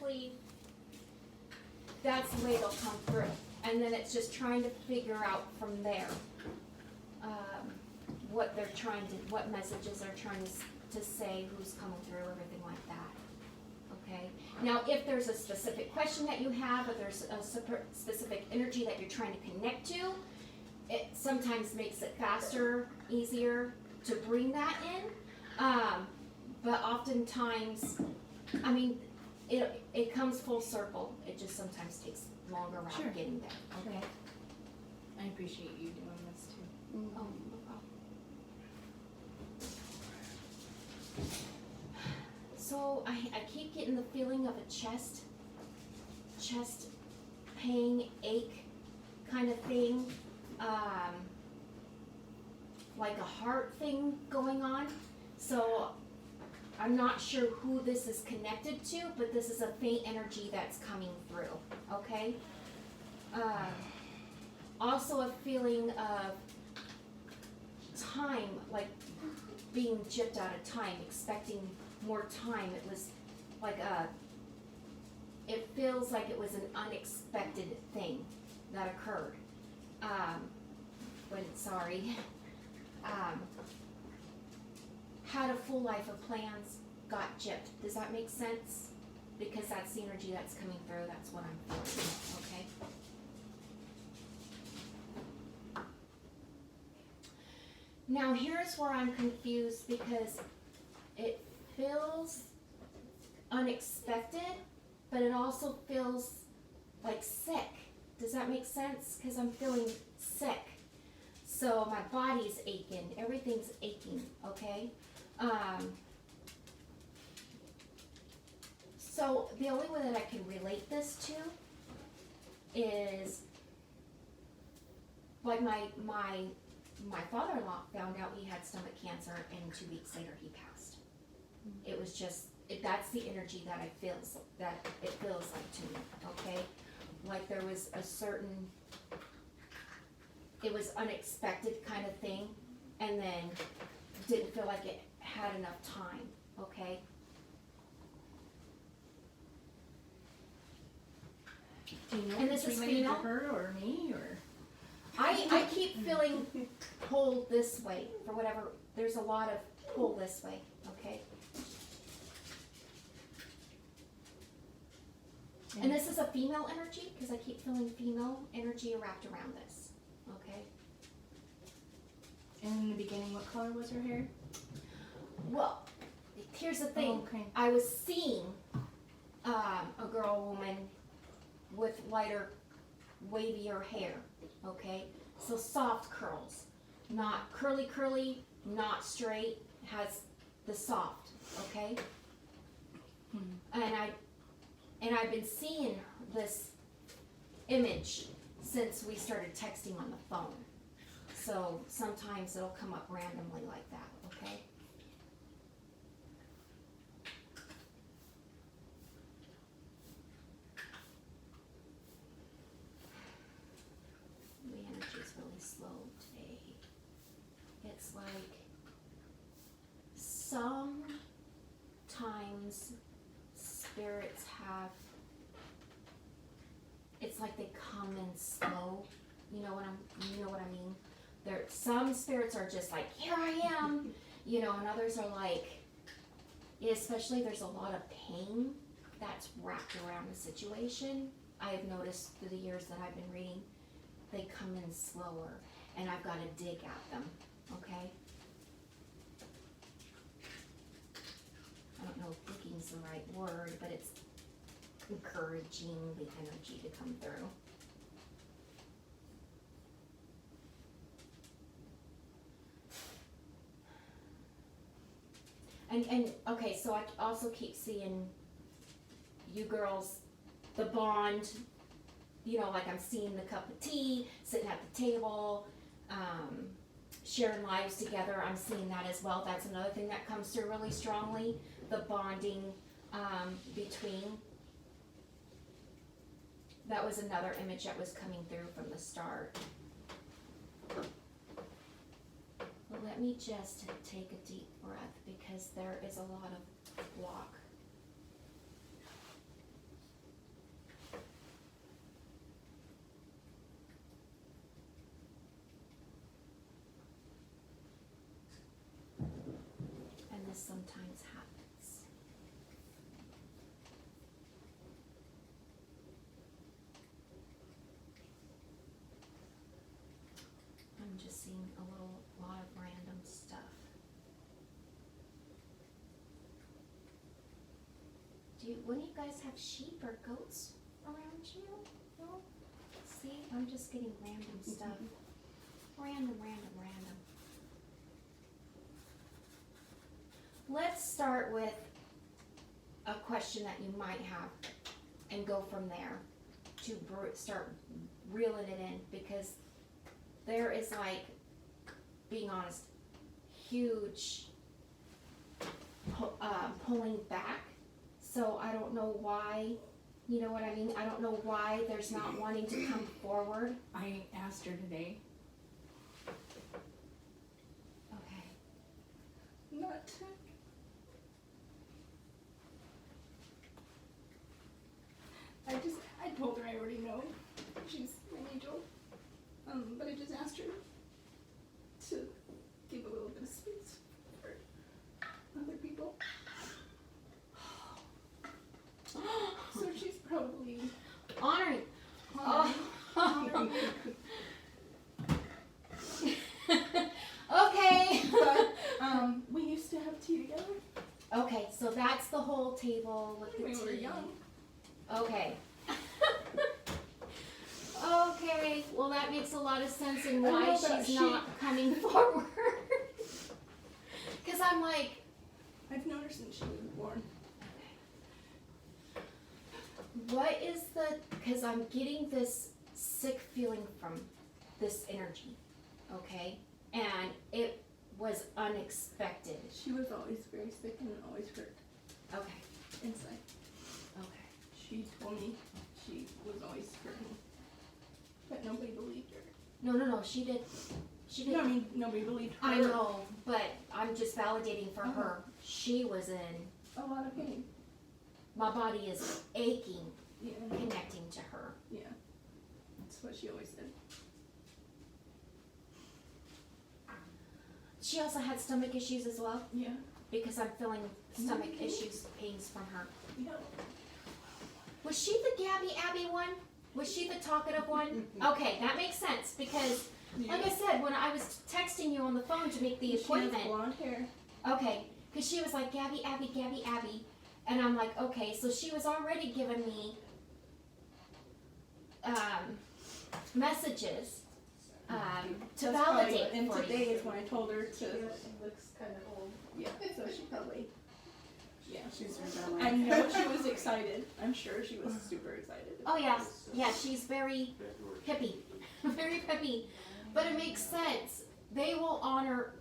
typically, that's the way they'll come through. And then it's just trying to figure out from there, what they're trying to, what messages they're trying to say, who's coming through, everything like that. Okay? Now, if there's a specific question that you have, if there's a specific energy that you're trying to connect to, it sometimes makes it faster, easier to bring that in. But oftentimes, I mean, it comes full circle. It just sometimes takes longer route Sure. getting there. Okay? I appreciate you doing this too. Oh, no problem. So I keep getting the feeling of a chest pain, ache kind of thing, like a heart thing going on. So I'm not sure who this is connected to, but this is a faint energy that's coming through, okay? Also a feeling of time, like being gypped out of time, expecting more time. It was like it feels like it was an unexpected thing that occurred. Had a full life of plans, got gypped. Does that make sense? Because that's the energy that's coming through, that's what I'm feeling, okay? Now here's where I'm confused because it feels unexpected, but it also feels like sick. Does that make sense? Because I'm feeling sick. So my body's aching, everything's aching, okay? So the only way that I can relate this to is like my father-in-law found out he had stomach cancer, and 2 weeks later he passed. It was just, that's the energy that it feels like to me, okay? Like there was a certain, it was unexpected kind of thing, and then didn't feel like it had enough time, okay? Do you know And if this it's is related to female? her or me or? I keep feeling pulled this way for whatever, there's a lot of pull this way, okay? And this is a female energy, because I keep feeling female energy wrapped around this, okay? And in the beginning, what color was her hair? Well, here's the thing. Oh, okay. I was seeing a woman with lighter, wavier hair, okay? So soft curls, not curly, not straight, has the soft, okay? And I've been seeing this image since we started texting on the phone. So sometimes it'll come up randomly like that, okay? The energy is really slow today. It's like sometimes spirits have, it's like they come in slow. You know what I mean? Some spirits are just like, here I am, and others are like, especially there's a lot of pain that's wrapped around the situation. I have noticed through the years that I've been reading, they come in slower, and I've got to dig at them, okay? I don't know if digging's the right word, but it's encouraging the energy to come through. And okay, so I also keep seeing you girls, the bond, like I'm seeing the cup of tea, sitting at the table, sharing lives together. I'm seeing that as well. That's another thing that comes through really strongly, the bonding between. That was another image that was coming through from the start. Well, let me just take a deep breath because there is a lot of block. Wouldn't you guys have sheep or goats around you? No? See, I'm just getting random stuff. Random. Let's start with a question that you might have and go from there to start reeling it in, because there is, like, being honest, huge pulling back. So I don't know why, you know what I mean? I don't know why there's not wanting to come forward. I asked her today. Okay. Not to. I told her I already know. She's my angel. But I just asked her to give a little bit of space for other people. So she's probably Honoring. honoring me. Okay. But we used to have tea together Okay, so that's the whole table with the when we were tea. young. Okay. Okay, well that makes a lot of sense in I why know that she's she- not coming forward. Cause I'm like, I've known her since she was born. what is cause I'm getting this sick feeling from this energy, okay? And it was unexpected. She was always very sick and always hurt Okay, inside. okay. She told me she was always hurting. But nobody believed her. No, she did. She did. No, I mean, nobody believed her. I know, but I'm just validating for Uh-huh. her. She was in, A lot of pain. my body is aching, Yeah. connecting to her. Yeah. That's what she always said. She also had stomach issues as well, Yeah. because I'm feeling stomach Mhm. issues, pains from her. Yeah. Was she the Gabby Abby one? Was she the talkative one? Okay, that makes sense, because like I said, when I was texting you on the phone to make the She has appointment, blonde hair. okay, because she was like, Gabby Abby, and I'm like, okay, so she was already giving me messages to That's validate probably, and for today you. is when I told her to. She looks kind of old. Yeah. So she probably. Yeah. She's rebelling. I know she was excited. I'm sure she was super excited. Oh yeah, she's very hippie, very hippie, but it makes sense. They will honor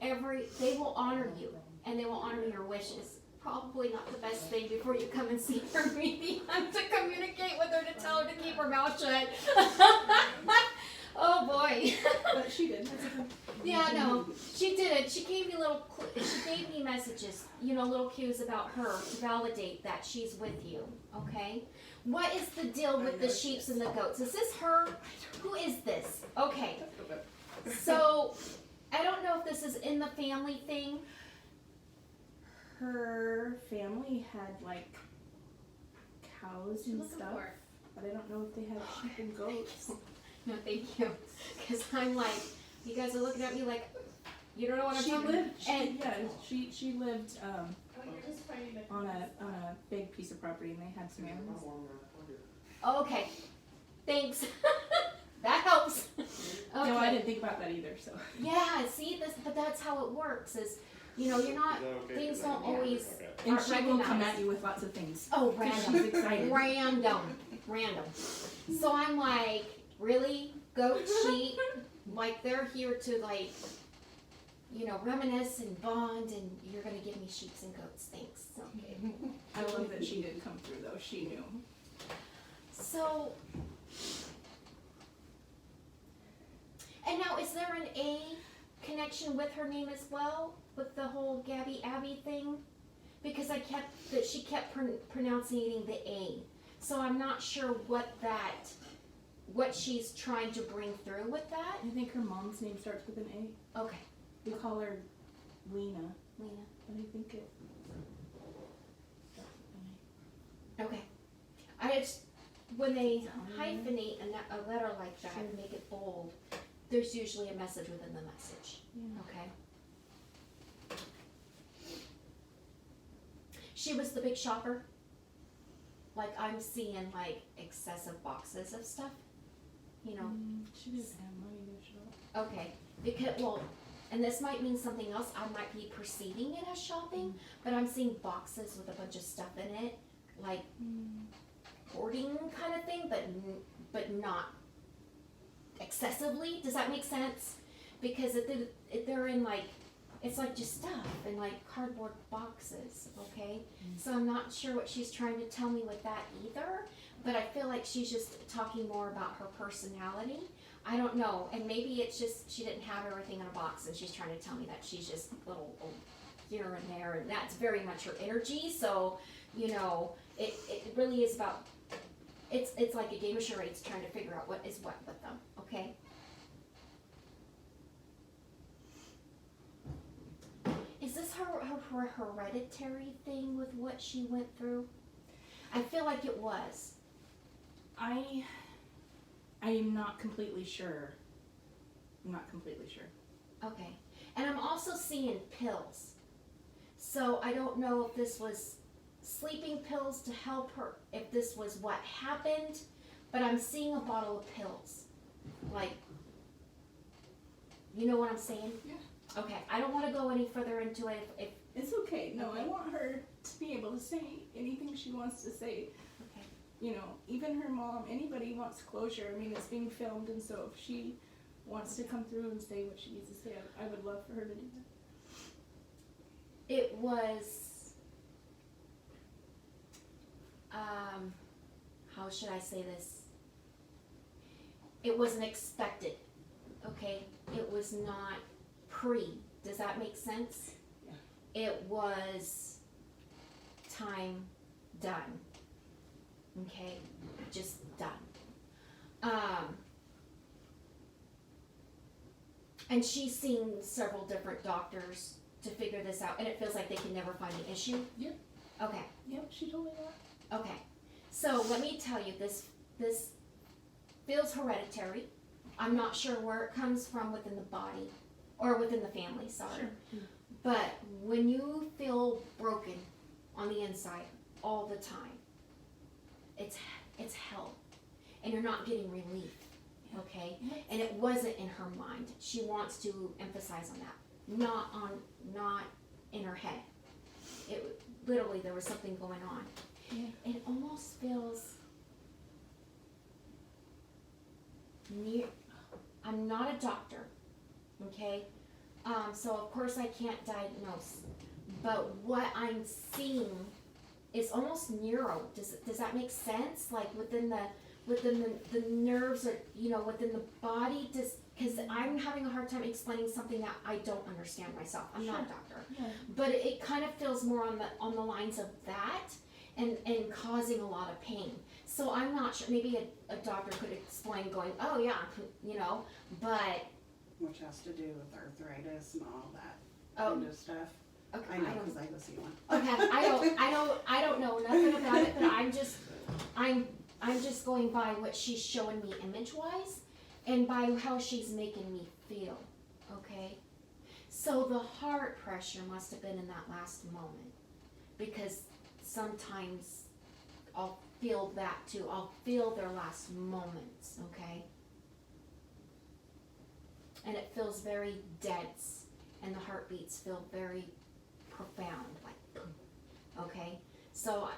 they will honor you, and they will honor your wishes. Probably not the best thing before you come and see her meeting to communicate with her to tell her to keep her mouth shut. Oh boy. But she did. Yeah, no, she did it. She gave me she gave me messages, little cues about her to validate that she's with you. Okay. What is the deal with the sheeps and the goats? Is this her? Who is this? Okay. So, I don't know if this is in the family thing. Her family had like cows and stuff, but I don't know if they had sheep and goats. No, thank you. Because I'm like, you guys are looking at me like, you don't know what I'm She talking lived. and She lived Oh, you're just finding the on a big piece of property, and they had some animals. okay. Thanks. That helps. Okay. No, I didn't think about that either. So. Yeah, see this, but that's how it works. Is you're not. Things don't always. And aren't she will come recognized. at you with lots of things. Oh, 'Cause she's random, excited. random. So I'm like, really, goat, sheep, like they're here to like, reminisce and bond, and you're gonna give me sheeps and goats. Thanks. Okay. I love that she did come through though. She knew. So, and now is there an A connection with her name as well, with the whole Gabby Abby thing? Because she kept pronouncing the A. So I'm not sure what she's trying to bring through with that. I think her mom's name starts with an A. Okay, We call her Lena, Lena. but I think it. Okay. When they hyphenate a letter like that and make it bold, there's usually a message within the message. Yeah. Okay. She was the big shopper. like I'm seeing like excessive boxes of stuff, you know. She doesn't have money to show. Okay, because, well, and this might mean something else, I might be perceiving it as shopping, but I'm seeing boxes with a bunch of stuff in it, like hoarding kind of thing, but not excessively, does that make sense? Because if they're in like, it's like just stuff in like cardboard boxes, okay? So I'm not sure what she's trying to tell me with that either, but I feel like she's just talking more about her personality. I don't know, and maybe it's just she didn't have everything in a box and she's trying to tell me that she's just little here and there, and that's very much her energy. So, you know, it really is about, it's like a game of charades trying to figure out what is what with them, okay? Is this her hereditary thing with what she went through? I feel like it was. I am not completely sure. I'm not completely sure. Okay. And I'm also seeing pills. So I don't know if this was sleeping pills to help her, if this was what happened, but I'm seeing a bottle of pills. Like, you know what I'm saying? Yeah. Okay, I don't want to go any further into it if It's okay. No, I Okay. want her to be able to say anything she wants to say. okay. You know, even her mom, anybody wants closure. I mean, it's being filmed, and so if she wants to come through and say what she needs to say, I would love for her to do that. It was, how should I say this? It wasn't expected, okay? It was not does that make sense? Yeah. It was time done, okay? Just done. And she's seen several different doctors to figure this out, and it feels like they can never find the issue. Yep. Okay. Yep, she told me that. Okay, so let me tell you, this feels hereditary. I'm not sure where it comes from within the body, or within the family, sorry. Sure. But when you feel broken on the inside all the time, it's hell, and you're not getting relief, okay? Yeah. And it wasn't in her mind. She wants to emphasize on that, not in her head. It literally, there was something going on. Yeah. It almost feels near. I'm not a doctor, okay? So of course I can't diagnose, but what I'm seeing is almost neuro. Does that make sense? Like within the nerves, or within the body. Because I'm having a hard time explaining something that I don't understand myself. I'm not a doctor. Yeah. But it kind of feels more on the lines of that, and causing a lot of pain. So I'm not sure, maybe a doctor could explain going, oh yeah, but. Which has to do with arthritis and all that Oh, kind of stuff. okay, I know, because I was the one. Okay, I don't know nothing about it, but I'm just going by what she's showing me image-wise, and by how she's making me feel, okay? So the heart pressure must have been in that last moment, because sometimes I'll feel that too. I'll feel their last moments, okay? And it feels very dense, and the heartbeats feel very profound, like, okay? So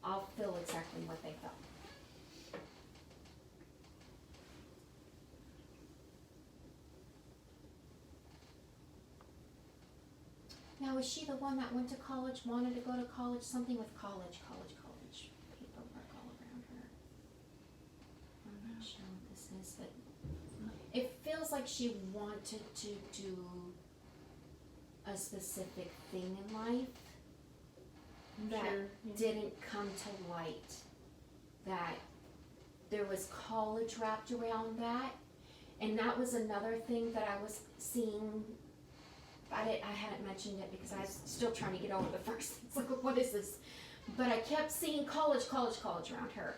I'll feel exactly what they felt. Now, is she the one that went to college, wanted to go to college, something with college, paperwork all around her? I'm not sure what this is, but it feels like she wanted to do a specific thing in life that Sure, yeah. didn't come to light, that there was college wrapped around that, and that was another thing that I was seeing. I hadn't mentioned it because I was still trying to get over the first. It's like, what is this? But I kept seeing college around her.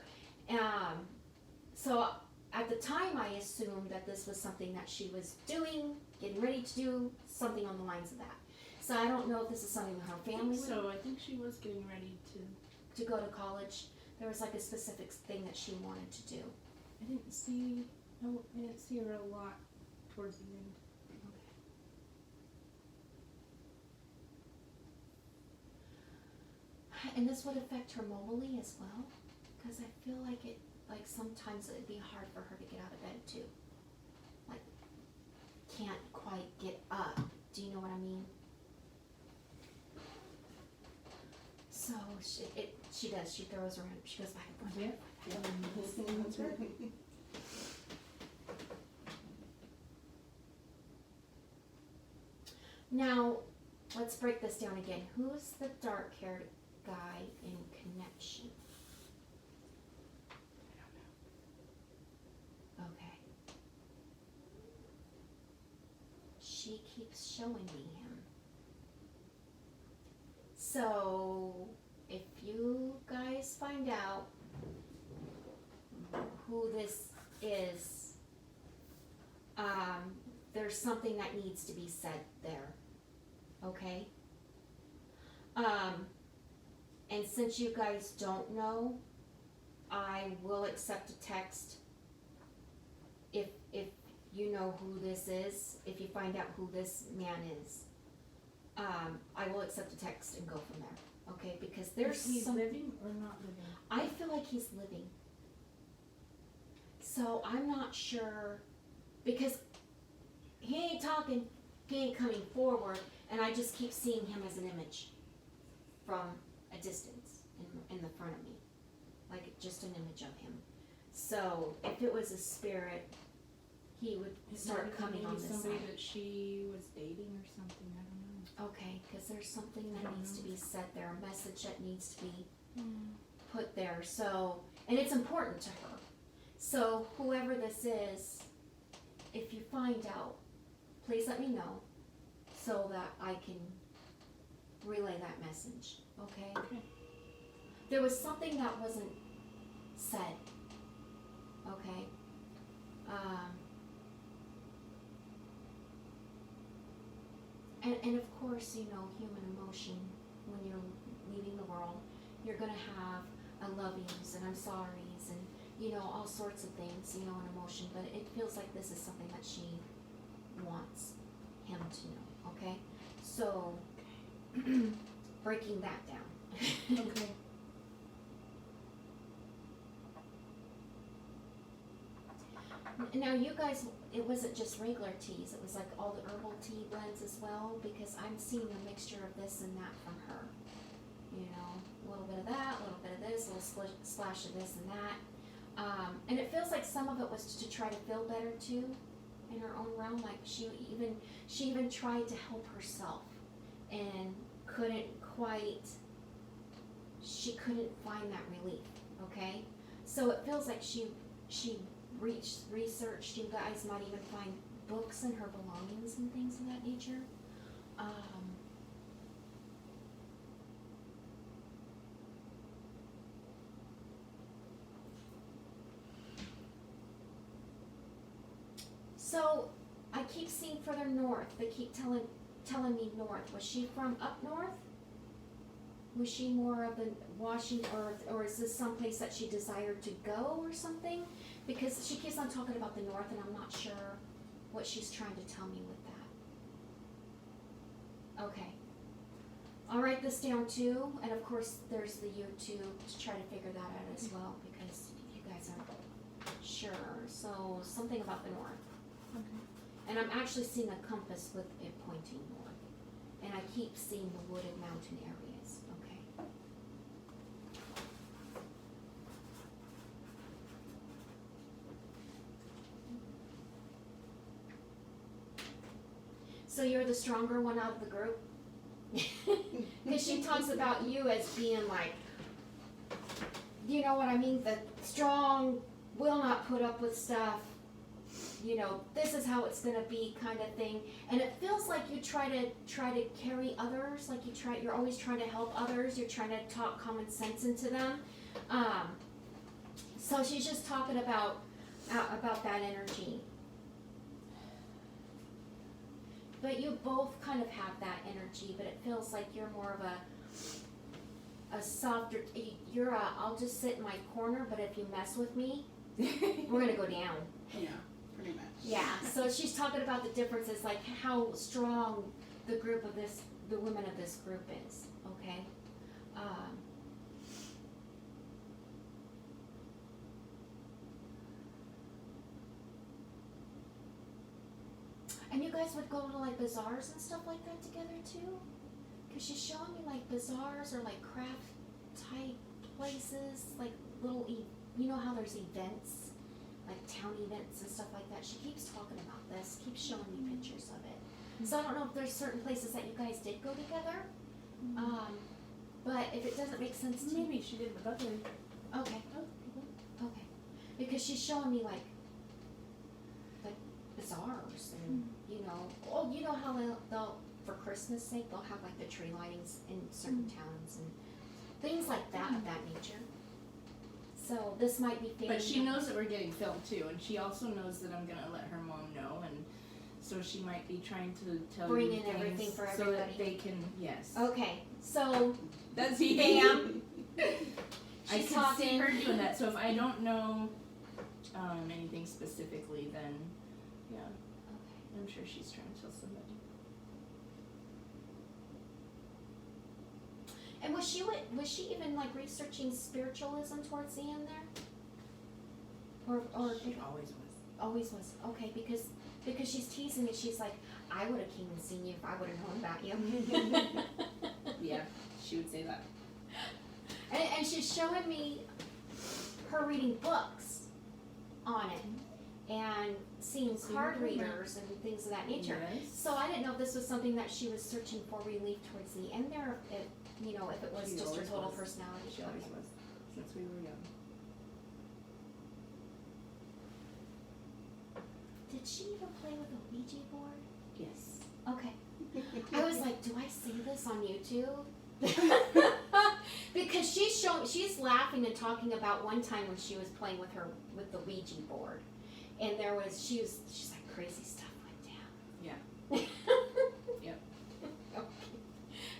So at the time, I assumed that this was something that she was doing, getting ready to do, something on the lines of that. So I don't know if this is something her family would So I think she was getting ready to. go to college. There was like a specific thing that she wanted to do. I didn't see her a lot towards the end. And this would affect her mobility as well, because I feel like sometimes it'd be hard for her to get out of bed too. Like, can't quite get up. Do you know what I mean? So she does. She throws around. She goes back and forth. Yeah. That's right. Now, let's break this down again. Who's the dark-haired guy in Connection? Okay. She keeps showing me him. So, if you guys find out who this is, there's something that needs to be said there. Okay? And since you guys don't know, I will accept a text if you know who this is, if you find out who this man is. I will accept a text and go from there, okay? Because there's He's some, living or not living? I feel like he's living. So I'm not sure, because he ain't talking, he ain't coming forward, and I just keep seeing him as an image from a distance in the front of me, like just an image of him. So if it was a spirit, he would start coming on this somebody side. that she was dating or something, I don't know. Okay, because there's something that needs to be said there, a message that needs to be put there. So, and it's important to her. So whoever this is, if you find out, please let me know so that I can relay that message, okay? Okay. There was something that wasn't said, okay? And of course, you know, human emotion, when you're leaving the world, you're gonna have a love yous and I'm sorry's and, you know, all sorts of things, you know, an emotion, but it feels like this is something that she wants him to know, okay? So, breaking that down. Okay. Now you guys, it wasn't just regular teas, it was like all the herbal tea blends as well, because I'm seeing a mixture of this and that from her. You know, a little bit of that, a little bit of this, a little splash of this and that. And it feels like some of it was to try to feel better too, in her own realm, like she even tried to help herself and she couldn't find that relief, okay? So it feels like she researched, you guys might even find books in her belongings and things of that nature. So I keep seeing further north. They keep telling me north. Was she from up north? Was she more of the Washington, or is this someplace that she desired to go or something? Because she keeps on talking about the north, and I'm not sure what she's trying to tell me with that. Okay. I'll write this down too, and of course there's the YouTube to try to figure that out as well, because you guys aren't sure. So something about the north. Okay. And I'm actually seeing a compass with it pointing north. And I keep seeing the wooded mountain areas, okay? So you're the stronger one out of the group? Because she talks about you as being like, you know what I mean? The strong, will not put up with stuff. You know, this is how it's gonna be, kind of thing. And it feels like you try to carry others, like you're always trying to help others. You're trying to talk common sense into them. So she's just talking about that energy. But you both kind of have that energy, but it feels like you're more of a softer, I'll just sit in my corner, but if you mess with me, we're gonna go down. Yeah, pretty much. Yeah, so she's talking about the differences, like how strong the women of this group is, okay? And you guys would go to like bazaars and stuff like that together too? Cause she's showing me like bazaars or like craft type places, like little, you know how there's events, like town events and stuff like that. She keeps talking about this, keeps showing me pictures of it. So I don't know if there's certain places that you guys did go together, but if it doesn't make sense to you, Maybe she did with other. okay, okay. Because she's showing me like bazaars and, you know how they'll, for Christmas sake, they'll have like the tree lightings in certain towns and things like that of that nature. So this might be fitting. But she knows that we're getting filmed too, and she also knows that I'm gonna let her mom know, and so she might be trying to tell Bring you in things everything for so that everybody. they can, yes. Okay, so That's Bam. I she's can see talking. her doing that, so if I don't know anything specifically, then yeah, Okay. I'm sure she's trying to tell somebody. And was she even like researching spiritualism towards the end there? Or She always was. always was, okay, because she's teasing me, she's like, I would've came and seen you if I would've known about you. Yeah, she would say that. And she's showing me her reading books on it and seeing So card you're doing that. readers and things of that nature. Yes. So I didn't know if this was something that she was searching for relief towards the end there, if if it was She just her always total was. personality. She always Okay. was, since we were young. Did she even play with a Ouija board? Yes. Okay. I was like, do I see this on YouTube? Because she's laughing and talking about one time when she was playing with the Ouija board, and she's like, crazy stuff went down. Yeah. Yep. Okay.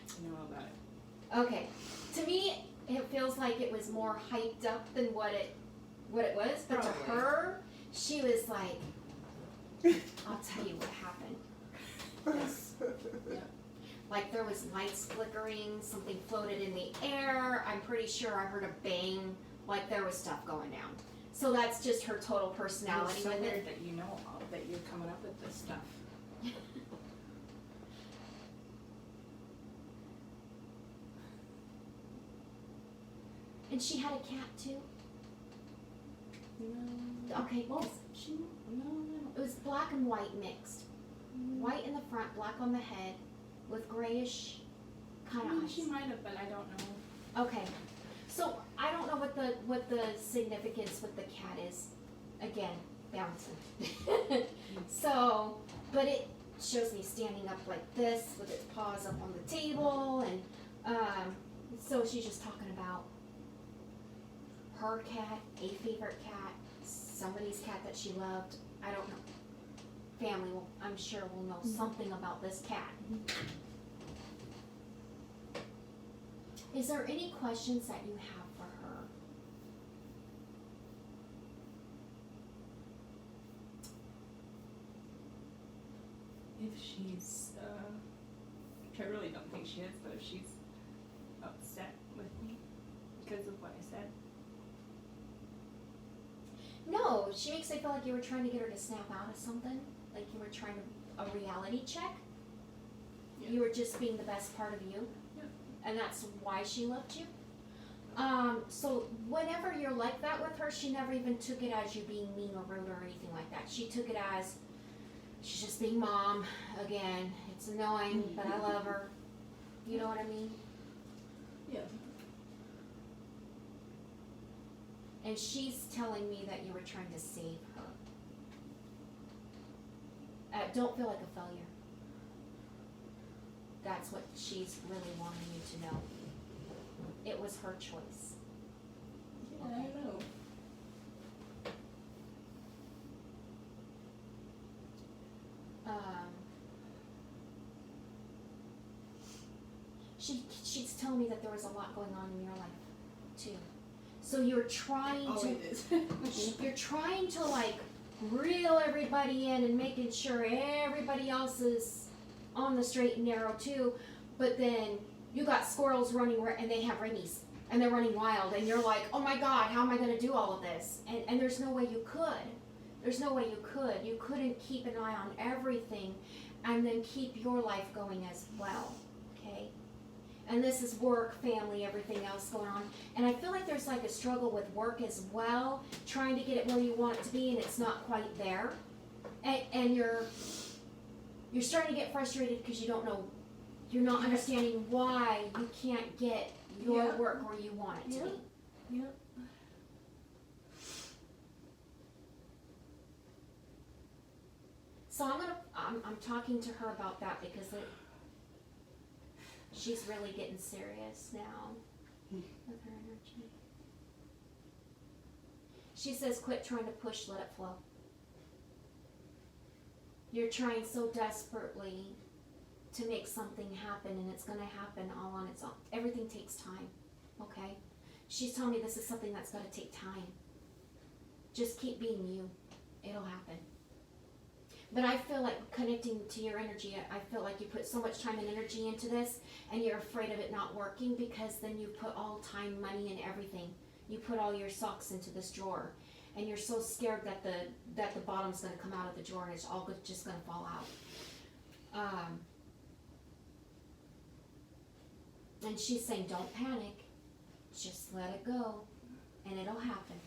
I know about it. Okay. To me, it feels like it was more hyped up than what it was, but to Probably. her, she was like, I'll tell you what happened. Yes. Yeah. Like there was lights flickering, something floated in the air. I'm pretty sure I heard a bang, like there was stuff going down. So that's just her total personality It's so with weird it. that you know all, that you're coming up with this stuff. And she had a cat too. No. Okay, Well, she, no. it was black and white mixed. White in the front, black on the head, with grayish kind of eyes. She might have, but I don't know. Okay, so I don't know what the significance with the cat is. Again, bouncing. So, but it shows me standing up like this with its paws up on the table, and so she's just talking about her cat, a favorite cat, somebody's cat that she loved. I don't know. Family will, I'm sure, will know something about this cat. Is there any questions that you have for her? If she's, which I really don't think she is, but if she's upset with me because of what I said. No, she makes it feel like you were trying to get her to snap out of something, like you were trying to, a reality check. Yeah. You were just being the best part of you, Yeah. and that's why she loved you. So whenever you're like that with her, she never even took it as you being mean or rude or anything like that. She took it as, she's just being mom again. It's annoying, but I love her. You know what I mean? Yeah. And she's telling me that you were trying to save her. Don't feel like a failure. That's what she's really wanting you to know. It was her choice. Yeah, I know. she's telling me that there was a lot going on in your life too. So you're trying Oh, to it is. you're trying to like reel everybody in and making sure everybody else is on the straight and narrow too, but then you got squirrels running and they have ringies and they're running wild and you're like, oh my god, how am I going to do all of this? And there's no way you could. There's no way you could. You couldn't keep an eye on everything and then keep your life going as well, okay? And this is work, family, everything else going on. And I feel like there's like a struggle with work as well, trying to get it where you want it to be and it's not quite there. And you're starting to get frustrated because you don't know, you're not understanding why you can't get your Yeah. work where you want it to Yeah. be. Yep. So I'm talking to her about that because she's really getting serious now with her energy. She says, quit trying to push, let it flow. You're trying so desperately to make something happen and it's gonna happen all on its own. Everything takes time, okay? She's telling me this is something that's gonna take time. Just keep being you. It'll happen. But I feel like connecting to your energy, I feel like you put so much time and energy into this and you're afraid of it not working because then you put all time, money, and everything. You put all your socks into this drawer and you're so scared that the bottom's going to come out of the drawer and it's all just going to fall out. And she's saying, don't panic, just let it go and it'll happen.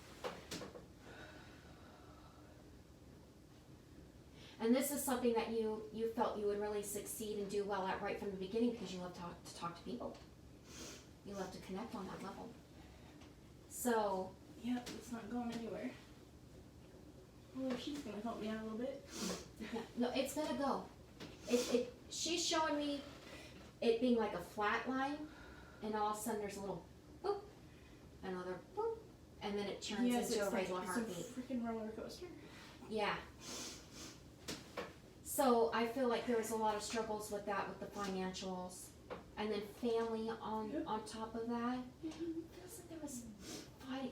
And this is something that you felt you would really succeed and do well at right from the beginning because you love to talk to people. You love to connect on that level. So, Yep, it's not going anywhere. Well, she's gonna help me out a little bit. yeah, no, it's gonna go. She's showing me it being like a flat line, and all of a sudden there's a little boop, another boop, and then it turns into a regular heartbeat. It's a freaking roller coaster. Yeah. So I feel like there was a lot of struggles with that, with the financials, and then family on top of that. Feels like there was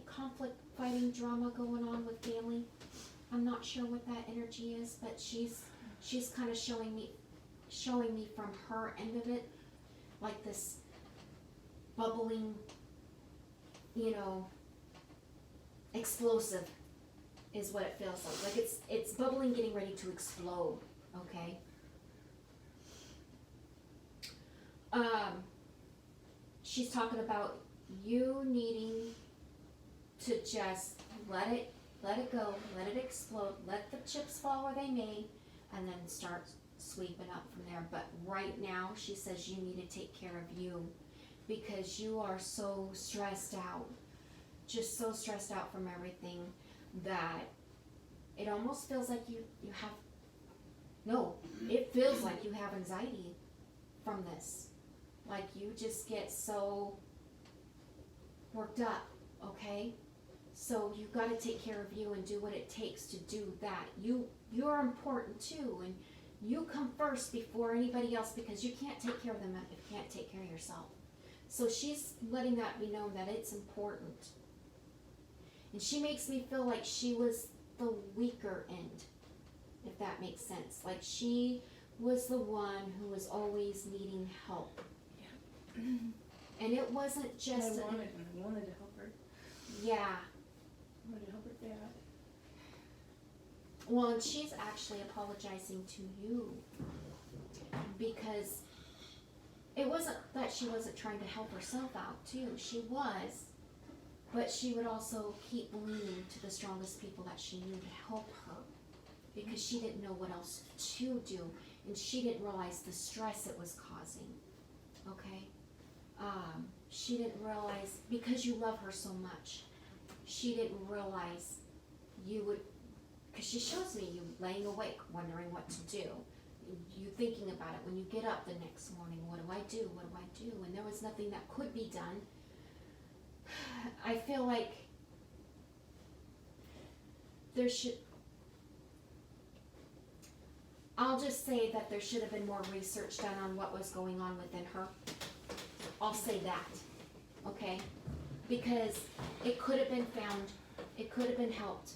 conflict, fighting, drama going on with family. I'm not sure what that energy is, but she's kind of showing me from her end of it, like this bubbling, explosive is what it feels like. Like it's bubbling, getting ready to explode. Okay. She's talking about you needing to just let it go, let it explode, let the chips fall where they may, and then start sweeping up from there. But right now, she says you need to take care of you because you are so stressed out, just so stressed out from everything that it almost feels like you have. No, it feels like you have anxiety from this. Like you just get so worked up, okay? So you got to take care of you and do what it takes to do that. You're important too, and you come first before anybody else because you can't take care of them if you can't take care of yourself. So she's letting that be known that it's important. And she makes me feel like she was the weaker end, if that makes sense. Like she was the one who was always needing help. Yeah. And it wasn't just I wanted to help her. yeah. I wanted to help her bad. Well, and she's actually apologizing to you because it wasn't that she wasn't trying to help herself out too. She was, but she would also keep leaning to the strongest people that she knew to help her because she didn't know what else to do and she didn't realize the stress it was causing. Okay? She didn't realize, because you love her so much, she didn't realize you would, because she shows me you laying awake wondering what to do, you thinking about it when you get up the next morning. What do I do? What do I do? And there was nothing that could be done. I feel like I'll just say that there should have been more research done on what was going on within her I'll say that, okay? Because it could have been found, it could have been helped.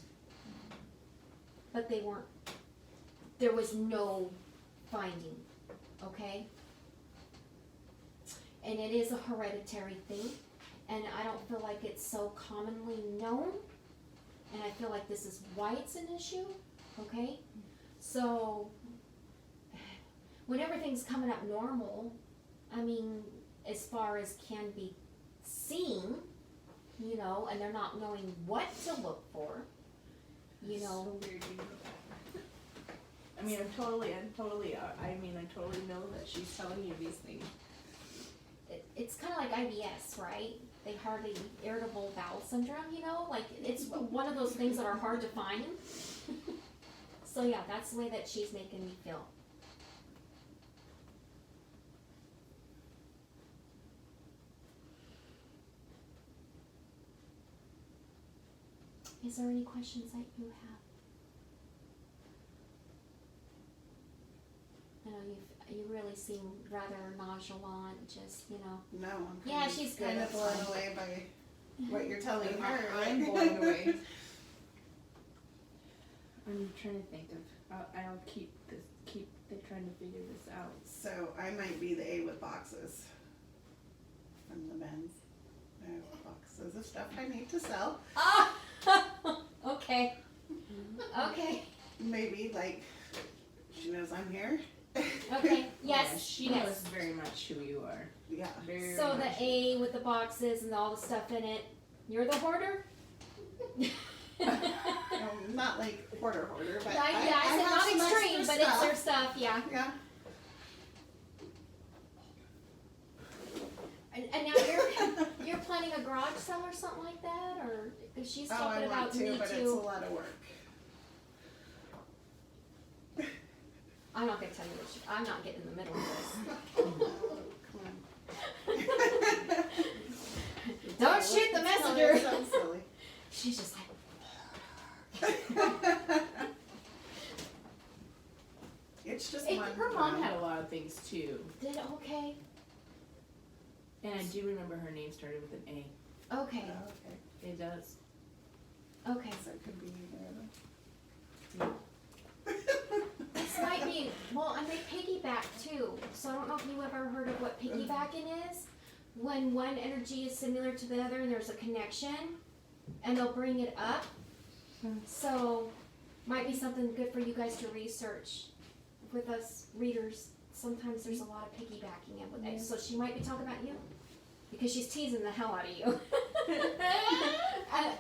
But they weren't, there was no finding, okay? And it is a hereditary thing, and I don't feel like it's so commonly known. And I feel like this is why it's an issue, okay? So, when everything's coming up normal, I mean, as far as can be seen, you know, and they're not knowing what to look for, you know. So weird you know that. I mean, I totally know that she's telling you these things. It's kind of like IBS, right? They hardly irritable bowel syndrome, you know, like it's one of those things that are hard to find. So yeah, that's the way that she's making me feel. Is there any questions that you have? I know you really seem rather nonchalant, just, you know. No, I'm Yeah, kind she's of, kind of good. blown away by what you're telling her. I'm blown away. I'm trying to think of. I'll keep trying to figure this out. So I might be the A with boxes from the men's. I have boxes of stuff I need to sell. Ah! Okay. Okay. Maybe like she knows I'm here. Okay. Yes. Yeah, she yes. knows very much who you are. Yeah. Very So much. the A with the boxes and all the stuff in it, you're the hoarder? Not like hoarder, but Yeah, I said have not some extreme, extra but it's their stuff, yeah. Yeah. And now you're planning a garage sale or something like that, or because she's Oh, talking I about want to, me but it's a too. lot of work. I'm not gonna tell you what I'm not getting in the middle of Come on. this. Don't shoot the messenger. It sounds silly. She's just like, It's just Hey, one. Her mom had a lot of things too, did it okay? and I do remember her name started with an A. Okay, Oh, okay. It does. okay. So it could be either of them. This might be, well, and they piggyback too. So I don't know if you ever heard of what piggybacking is. When one energy is similar to the other and there's a connection, and they'll bring it up. So, might be something good for you guys to research with us readers. Sometimes there's a lot of piggybacking in with it. So she might be talking about you. Because she's teasing the hell out of you.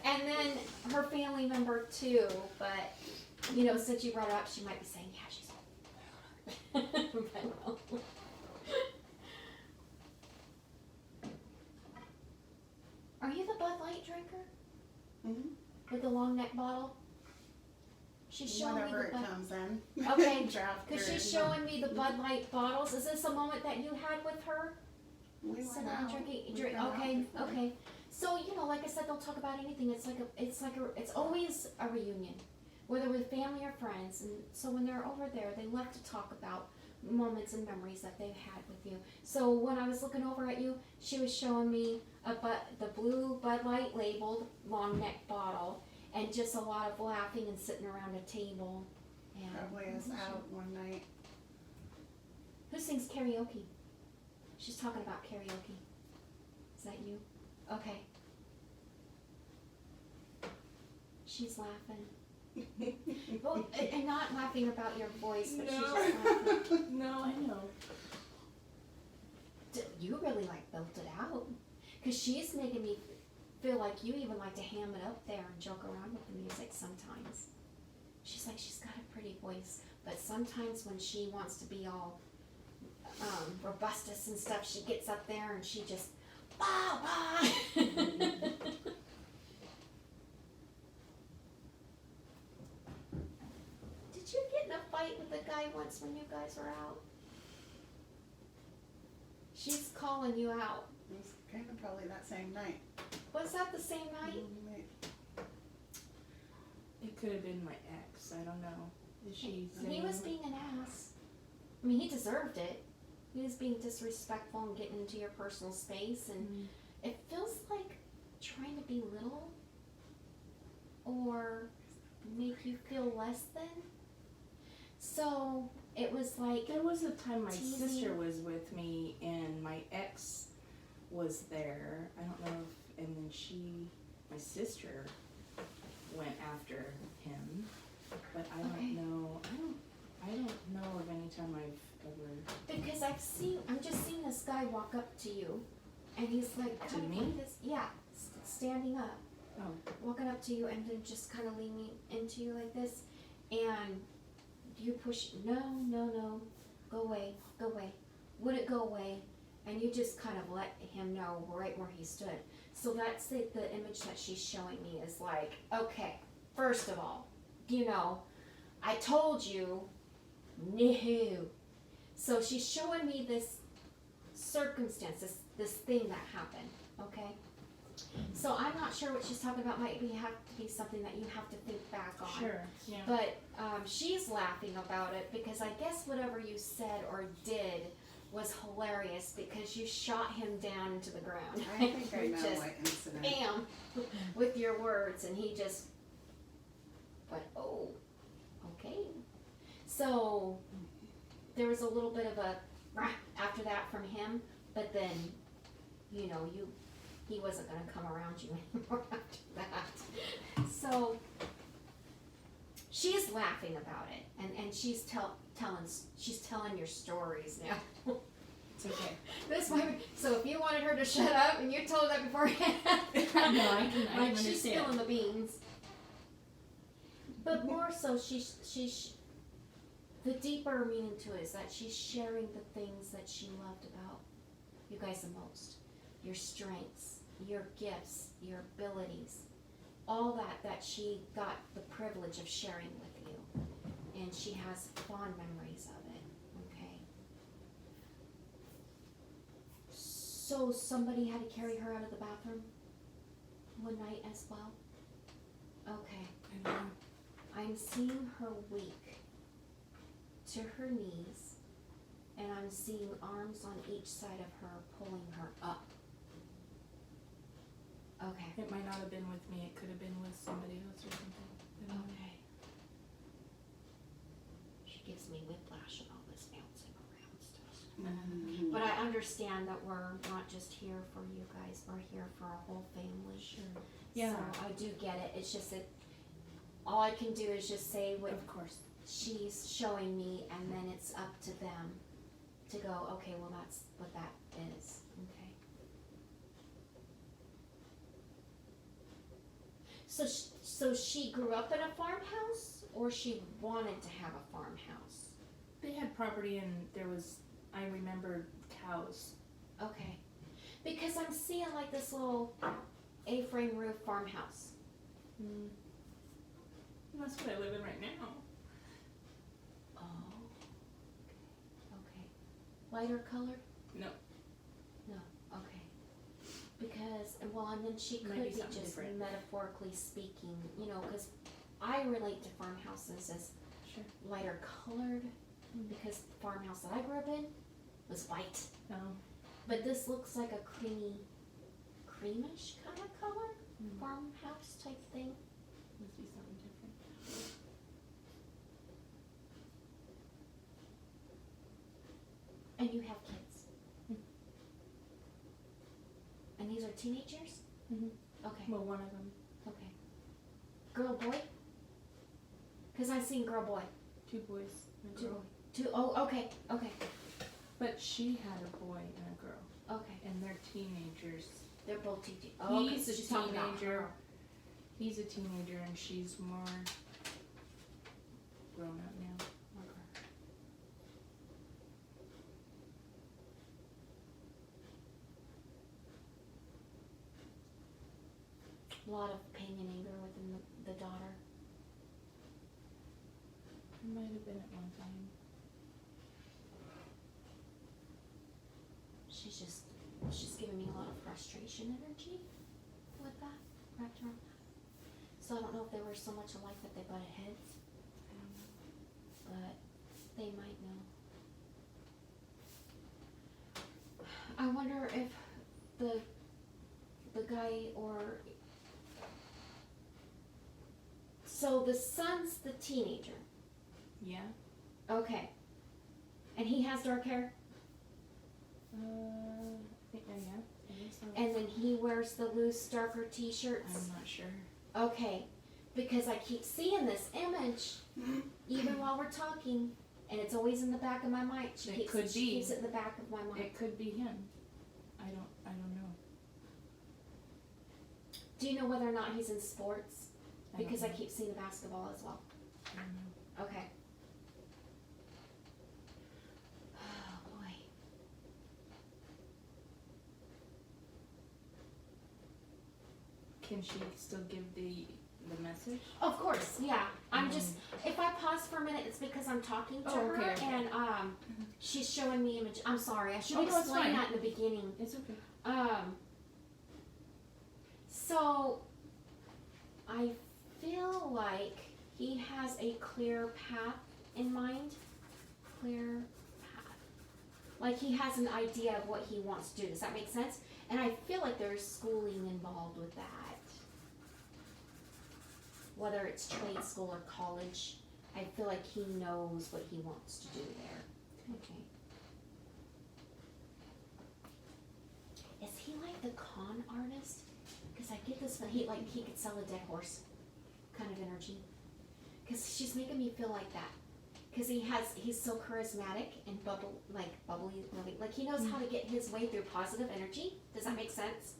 and then her family member too, but you know, since you brought it up, she might be saying, yeah, she's but no. Are you the Bud Light drinker? Mhm. With the long neck bottle? She's showing Whenever me it the Bud. comes in. Okay, Draft Because her she's in. showing me the Bud Light bottles. Is this a moment that you had with her? We went Sitting and out. drinking, We've drink, been out okay, before. okay. So, you know, like I said, they'll talk about anything. It's always a reunion, whether with family or friends. And so when they're over there, they love to talk about moments and memories that they've had with you. So when I was looking over at you, she was showing me the blue Bud Light labeled long neck bottle, and just a lot of laughing and sitting around a table. And Probably us out one night. who sings karaoke? She's talking about karaoke. Is that you? Okay. She's laughing. Well, and not laughing about your voice, but she's No. just laughing. No, I know. You really like built it out. Because she's making me feel like you even like to ham it up there and joke around with the music sometimes. She's like, she's got a pretty voice, but sometimes when she wants to be all robustus and stuff, she gets up there and she just, bah, bah. Did you get in a fight with a guy once when you guys were out? She's calling you out. It was kind of probably that same night. Was that the same night? It could have been my ex. I don't know. Is she He was being an ass. I mean, he deserved it. He was being disrespectful and getting into your personal space, and it feels like trying to belittle or make you feel less than. So it was like, There was a time my Teasing. sister was with me and my ex was there. I don't know if, and then my sister went after him, but I Okay. don't know. I don't know of any time I've ever. because I'm just seeing this guy walk up to you, and he's like To kind of me? like this, yeah, standing up, Oh, walking up to you, and then just kind of leaning into you like this, and you push, no, go away, wouldn't go away, and you just kind of let him know right where he stood. So that's the image that she's showing me is like, okay, first of all, I told you, no. So she's showing me this circumstance, this thing that happened, okay? So I'm not sure what she's talking about. Might have to be something that you have to think back on. sure. Yeah. But she's laughing about it because I guess whatever you said or did was hilarious because you shot him down into the ground. I think I You know just what incident. bam with your words, and he just went, oh, okay. So there was a little bit of a rah after that from him, but then he wasn't going to come around you anymore after that. So she's laughing about it, and she's telling your stories now. It's okay. This might be, so if you wanted her to shut up and you told her that beforehand, No, I can like she's understand. spilling the beans. But more so, she's the deeper meaning to it is that she's sharing the things that she loved about you guys the most, your strengths, your gifts, your abilities, all that she got the privilege of sharing with you, and she has fond memories of it. Okay. So somebody had to carry her out of the bathroom one night as well? Okay. I know. I'm seeing her weak to her knees, and I'm seeing arms on each side of her pulling her up. Okay. It might not have been with me. It could have been with somebody else or something. I don't know. Okay. She gives me whiplash and all this bouncing around stuff. Mhm. But I understand that we're not just here for you guys, we're here for our whole family. Sure. Yeah. So I do get it, it's just that all I can do is just say what Of course. she's showing me, and then it's up to them to go, okay, well, that's what that is, okay? So she grew up in a farmhouse, or she wanted to have a farmhouse? They had property and I remember cows. Okay, because I'm seeing like this little A-frame roof farmhouse. Mm. And that's what I live in right now. Oh, okay. Lighter colored? No. No, okay. Because, well, and then she could Maybe be something just different. metaphorically speaking, because I relate to farmhouses as Sure. lighter colored, because the farmhouse that I grew up in was white. No. But this looks like a creamish kind of color, Mm. farmhouse type thing. Must be something different. And you have kids. Mm. And these are teenagers? Mhm. Okay, Well, one of them. okay. Girl, boy? Because I've seen girl, boy. 2 boys and a Two, girl. oh, okay, okay, But she had a boy and a girl, okay. and they're teenagers. They're both teenagers. Oh, okay, He's so a she's talking about teenager. her. He's a teenager, and she's more grown up now. Okay. A lot of pain and anger within the daughter. It might have been at one time. She's giving me a lot of frustration energy with that, wrapped around that. So I don't know if they were so much alike that they butted heads, I don't know. but they might know. I wonder if the guy or so the son's the teenager. Yeah. Okay. And he has dark hair? I think, yeah. I think so. And then he wears the loose, darker t-shirts? I'm not sure. Okay. Because I keep seeing this image, even while we're talking, and it's always in the back of my mind. She It keeps, could she be. keeps it in the back of my mind. It could be him. I don't know. Do you know whether or not he's in sports? I don't Because I know. keep seeing basketball as well. I don't know. Okay. Oh boy. Can she still give the message? Of course, yeah. I'm just, if I pause for a minute, it's because I'm talking to Oh, her okay, okay. and she's showing me image. I'm sorry, I should Oh, no, it's explain fine. that in the beginning. It's okay. So I feel like he has a clear path in mind. Clear path. Like he has an idea of what he wants to do. Does that make sense? And I feel like there's schooling involved with that. Whether it's trade school or college, I feel like he knows what he wants to do there. Okay. Is he like the con artist? Because I get this, he could sell a dead horse kind of energy. Because she's making me feel like that. Because he's so charismatic and bubbly, really, like he knows how to get his way through positive energy. Does that make sense?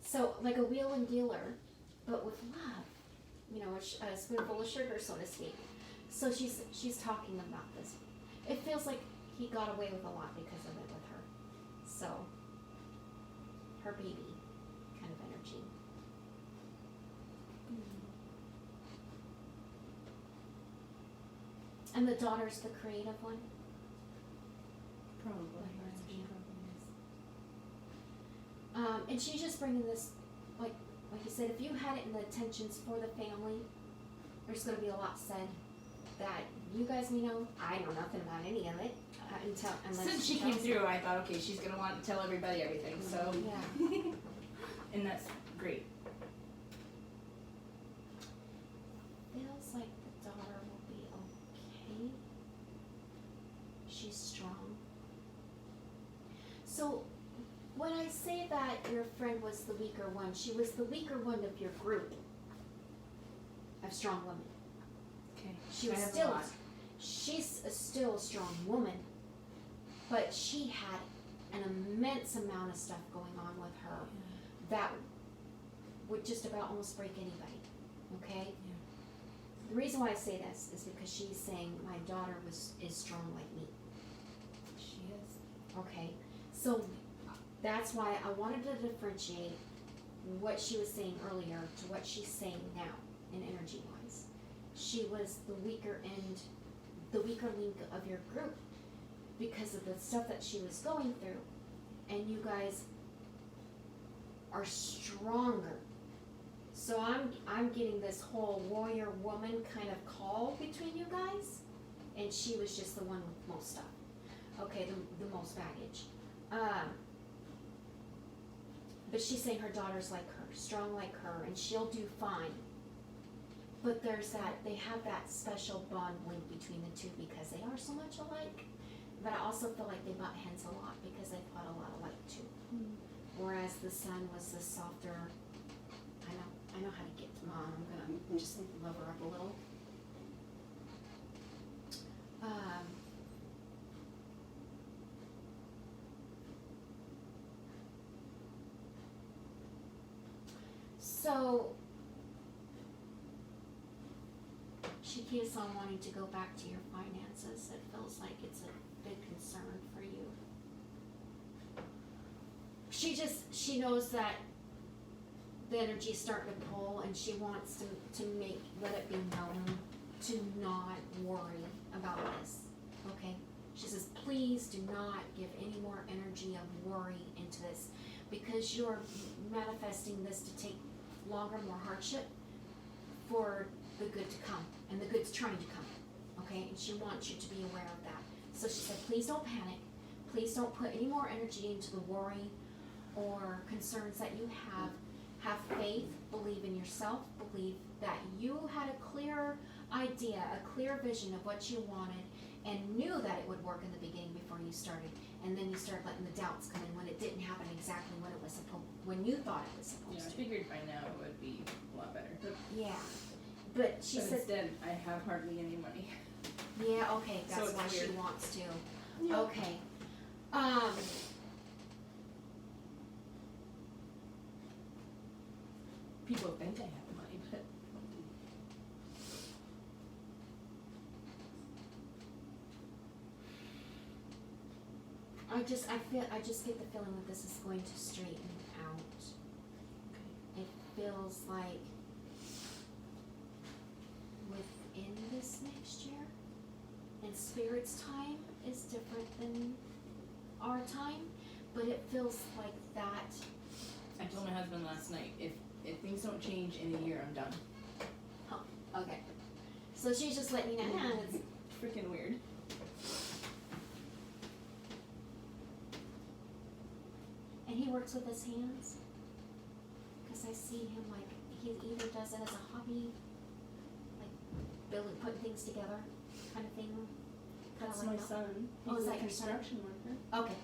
So like a wheel and dealer, but with love. You know, a spoonful of sugar, so to speak. So she's talking about this. It feels like he got away with a lot because of it with her. So, her baby kind of energy. And the daughter's the creative one. Probably. Like, She yeah. probably is. And she's just bringing this, like you said, if you had it in the intentions for the family, there's going to be a lot said that you guys may know. I know nothing about any of it unless Since she came through, I thought, okay, she's gonna want to tell everybody everything. So, Yeah. and that's great. Feels like the daughter will be okay. She's strong. So, when I say that your friend was the weaker one, she was the weaker one of your group of strong women. Okay. She I was have a still, lot. she's still a strong woman, but she had an immense amount of stuff going on with her that would just about almost break anybody, okay? The reason why I say this is because she's saying my daughter is strong like me, She is. okay? So that's why I wanted to differentiate what she was saying earlier to what she's saying now in energy wise. She was the weaker end, the weaker link of your group because of the stuff that she was going through, and you guys are stronger. So I'm getting this whole warrior woman kind of call between you guys, and she was just the one with most stuff. Okay, the most baggage. But she's saying her daughter's like her, strong like her, and she'll do fine. But there's that, they have that special bond link between the two because they are so much alike. But I also feel like they butt heads a lot because they thought a lot alike too. Whereas the son was the softer, I know how to get to Mom, I'm gonna just love her up a little. So she keeps on wanting to go back to your finances. It feels like it's a big concern for you. She knows that the energy's starting to pull, and she wants to let it be known to not worry about this. Okay? She says, please do not give any more energy of worry into this, because you're manifesting this to take longer, more hardship for the good to come, and the good's trying to come. Okay? And she wants you to be aware of that. So she said, please don't panic. please don't put any more energy into the worry or concerns that you have. Have faith, believe in yourself, believe that you had a clear idea, a clear vision of what you wanted, and knew that it would work in the beginning before you started. And then you started letting the doubts come in when it didn't happen exactly when you thought it was Yeah, I supposed to. figured by now it would be a lot better. Yeah. But she But said, instead, I have hardly any money. yeah, okay, So that's it's why she weird. wants to. Yeah. Okay. People think I have money, but I just get the feeling that this is going to straighten out. It feels like within this next year, and Spirit's time is different than our time, but it feels like that. I told my husband last night, if things don't change in a year, I'm done. Okay. So she's just letting you know, it's Freaking weird. and he works with his hands. Cause I see him like, he either does it as a hobby, like putting things together, kind of thing. Kinda That's like my that. son. Oh, He's is a that your son? construction worker. Okay,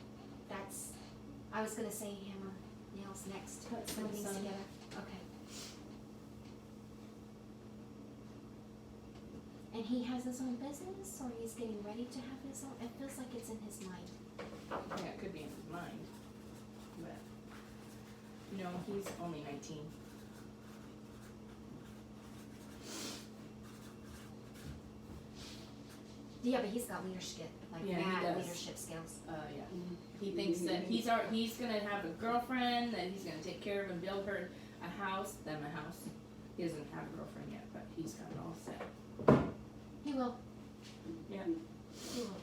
I was gonna say hammer nails next, That's put my things son. together, okay. And he has his own business, or he's getting ready to have his own, it feels like it's in his mind. Yeah, it could be in his mind. But no, he's only 19. Yeah, but he's got leadership, like Yeah, he mad does. leadership skills. Yeah. He thinks that he's gonna have a girlfriend, that he's gonna take care of and build her a house, them a house. He doesn't have a girlfriend yet, but he's got it all set. He will, Yeah. he will.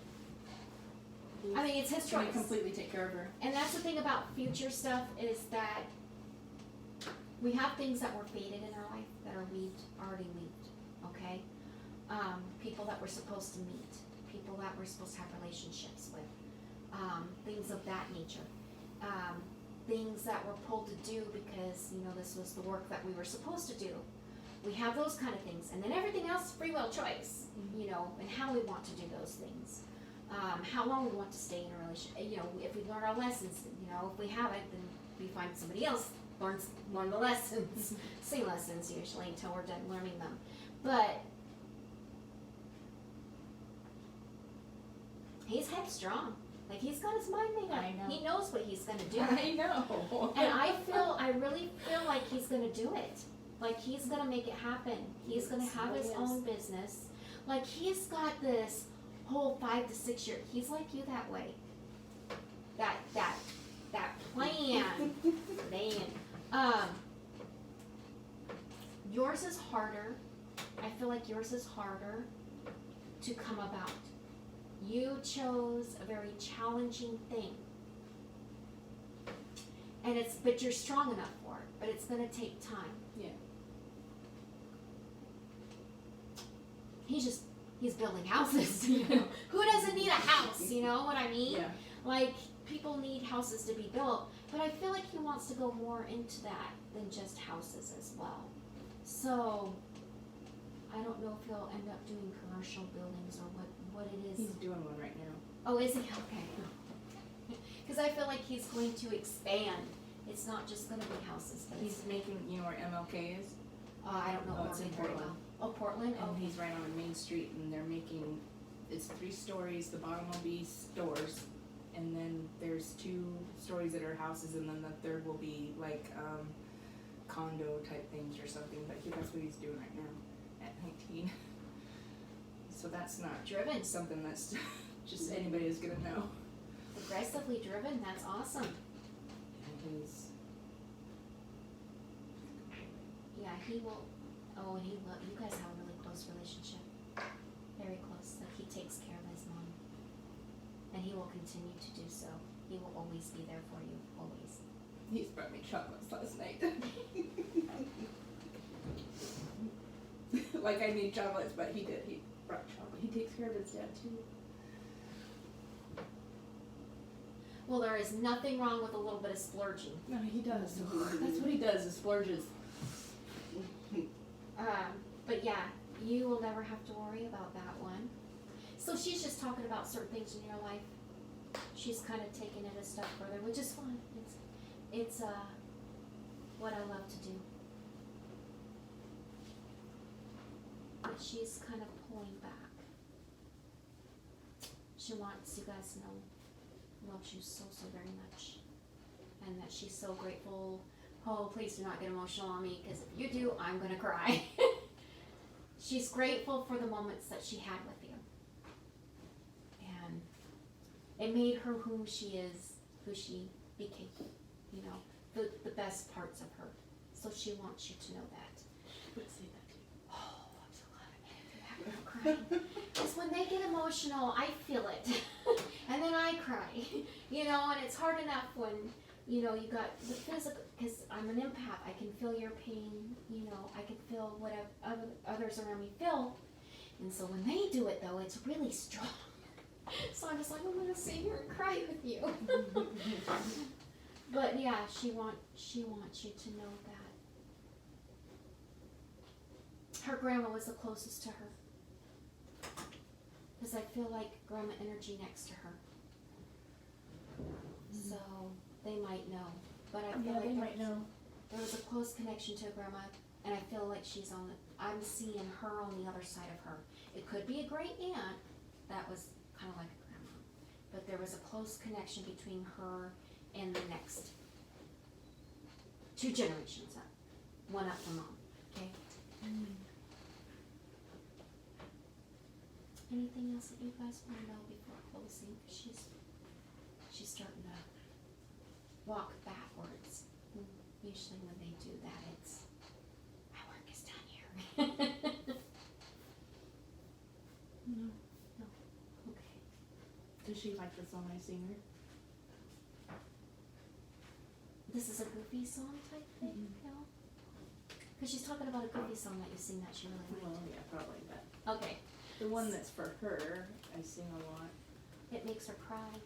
I mean, it's his He's gonna choice. completely take care of her. And that's the thing about future stuff is that we have things that were fated in our life that are already weaved, okay? People that we're supposed to meet, people that we're supposed to have relationships with, things of that nature. Things that we're pulled to do because, this was the work that we were supposed to do. We have those kind of things. And then everything else is free will choice, and how we want to do those things. How long we want to stay in a relationship, if we learn our lessons, if we haven't, then we find somebody else learn the lessons, same lessons usually until we're done learning them. But he's headstrong, like he's got his mind made up. I know. He knows what he's gonna do. I know. And I really feel like he's gonna do it. Like he's gonna make it happen. He's gonna have his own business. Like he's got this whole 5 to 6 year, he's like you that way. That plan, man. Yours is harder. I feel like yours is harder to come about. You chose a very challenging thing. But you're strong enough for it, but it's gonna take time. Yeah. He's building houses, Who doesn't need a house, you know what I mean? Yeah. Like, people need houses to be built, but I feel like he wants to go more into that than just houses as well. So, I don't know if he'll end up doing commercial buildings or what it is. He's doing one right now. Oh, is he? Okay. Because I feel like he's going to expand. It's not just going to be houses, but He's making, where MLK is? I don't know Oh, it's in Oregon very Portland. well. Oh, Portland? And he's right on the main street, and they're making, it's 3 stories, the bottom will be stores, and then there's 2 stories that are houses, and then the third will be like, condo type things or something, but that's what he's doing right now, at 19. So that's not Driven. something that's just anybody is gonna know. Aggressively driven, that's awesome. And he's, Yeah, he will, and you guys have a really close relationship. Very close, like he takes care of his mom. And he will continue to do so. He will always be there for you, always. he's brought me chocolates last night. Like I need chocolates, but he brought chocolate. He takes care of his dad too. Well, there is nothing wrong with a little bit of splurging. No, he does. That's what he does, is splurges. But yeah, you will never have to worry about that one. So she's just talking about certain things in your life. She's kind of taking it a step further, which is fun. It's what I love to do. But she's kind of pulling back. She wants you guys to know, loves you so, so very much. And that she's so grateful. Oh, please do not get emotional on me, because if you do, I'm going to cry. She's grateful for the moments that she had with you. And it made her who she is, who she became, you know, the best parts of her. So she wants you to know that. Would say that too. Oh, I'm so glad I made it through that crying. Because when they get emotional, I feel it. And then I cry, you know, and it's hard enough when, you know, you got the physical, because I'm an empath, I can feel your pain, you know, I can feel what others around me feel. And so when they do it, though, it's really strong. So I'm just like, I'm going to sit here and cry with you. But yeah, she wants you to know that. Her grandma was the closest to her. Because I feel like grandma energy next to her. So they might know. But I feel Yeah, like they might know. there was a close connection to grandma, and I feel like I'm seeing her on the other side of her. It could be a great aunt that was kind of like a grandma, but there was a close connection between her and the next 2 generations up, one up from mom. Okay. Anything else that you guys want to know before closing? She's starting to walk backwards. Usually when they do that, it's, my work is done here. No. No. Okay. Does she like the song I sing her? This is a goofy song type thing, no? Because she's talking about a goofy song that you sing that she really Well, liked. yeah, probably, but Okay. the one that's for her, I sing a lot. It makes her cry.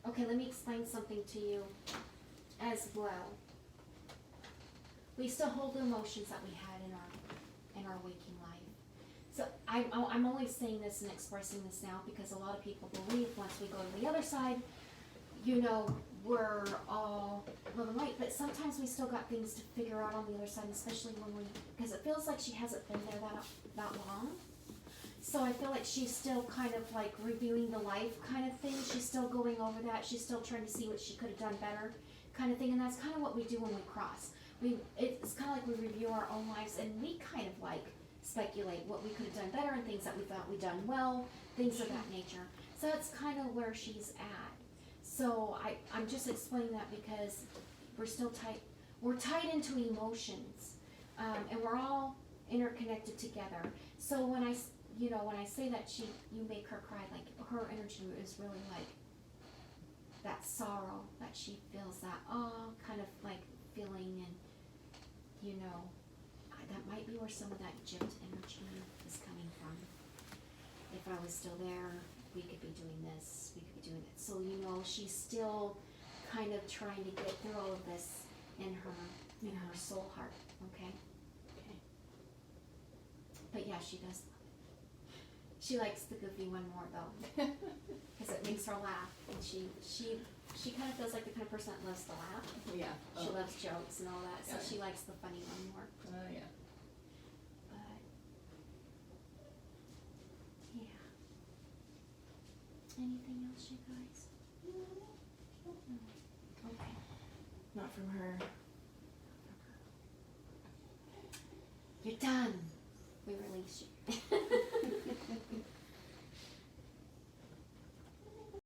Okay, let me explain something to you as well. We still hold the emotions that we had in our waking life. So I'm only saying this and expressing this now because a lot of people believe once we go to the other side, you know, we're all love and light, but sometimes we still got things to figure out on the other side, especially because it feels like she hasn't been there that long. So I feel like she's still kind of like reviewing the life kind of thing. She's still going over that. She's still trying to see what she could have done better kind of thing. And that's kind of what we do when we cross. It's kind of like we review our own lives and we kind of like speculate what we could have done better and things that we thought we done well, things of that nature. So that's kind of where she's at. So I'm just explaining that because we're still we're tied into emotions, and we're all interconnected together. So when I say that you make her cry, like her energy is really like that sorrow that she feels, that kind of like feeling, and that might be where some of that gypped energy is coming from. If I was still there, we could be doing this, we could be doing that. So she's still kind of trying to get through all of this in her soul heart, okay? Okay. But yeah, she does love it. She likes the goofy one more though, because it makes her laugh, and she kind of feels like the kind of person that loves to laugh. Yeah. She loves jokes and all that, so Yeah. she likes the funny one more. Yeah. But yeah. Anything else, you guys? No. Okay. Not from her.